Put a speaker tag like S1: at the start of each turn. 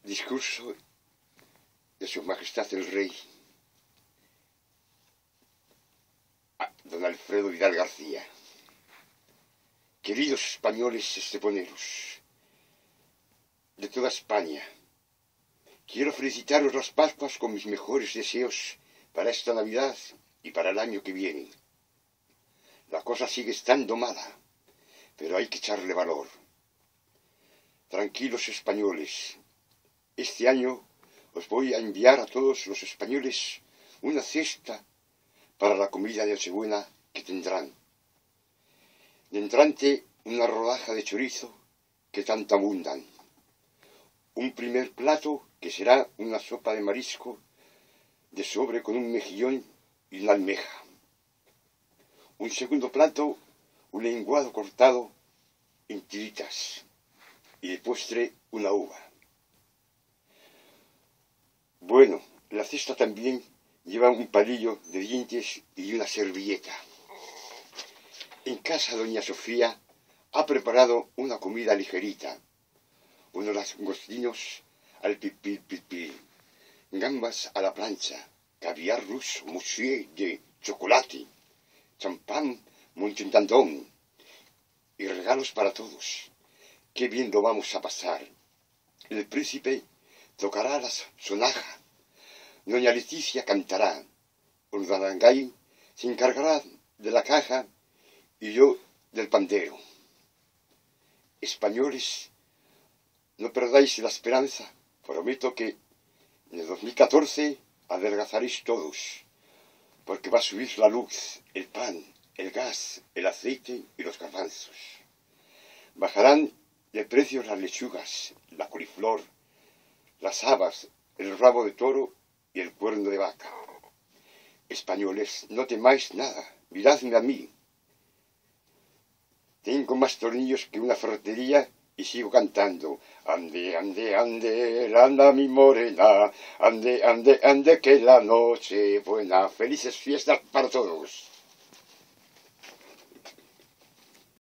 S1: Discurso de Su Majestad el Rey, a don Alfredo Vidal García. Queridos españoles esteponeros de toda España, quiero felicitaros las Pascuas con mis mejores deseos para esta Navidad y para el año que viene. La cosa sigue estando mala, pero hay que echarle valor. Tranquilos españoles, este año os voy a enviar a todos los españoles una cesta para la comida de Nochebuena que tendrán. De entrante, una rodaja de chorizo que tanto abundan. Un primer plato que será una sopa de marisco de sobre con un mejillón y una almeja. Un segundo plato, un lenguado cortado en tiritas. Y de postre, una uva. Bueno, la cesta también lleva un palillo de dientes y una servilleta. En casa doña Sofía ha preparado una comida ligerita. Unos langostinos al pipil, gambas a la plancha, caviar ruso, mousse de chocolate, champán Montandón y regalos para todos. ¡Qué bien lo vamos a pasar! El príncipe tocará la sonaja, doña Leticia cantará, Urdanagay se encargará de la caja y yo del pandero. Españoles, no perdáis la esperanza, prometo que en el 2014 adelgazaréis todos, porque va a subir la luz, el pan, el gas, el aceite y los garbanzos. Bajarán de precio las lechugas, la coliflor, las habas, el rabo de toro y el cuerno de vaca. Españoles, no temáis nada, miradme a mí. Tengo más tornillos que una ferretería y sigo cantando. Ande, ande, ande, anda mi morena, ande, ande, ande, que la noche buena. Felices fiestas para todos.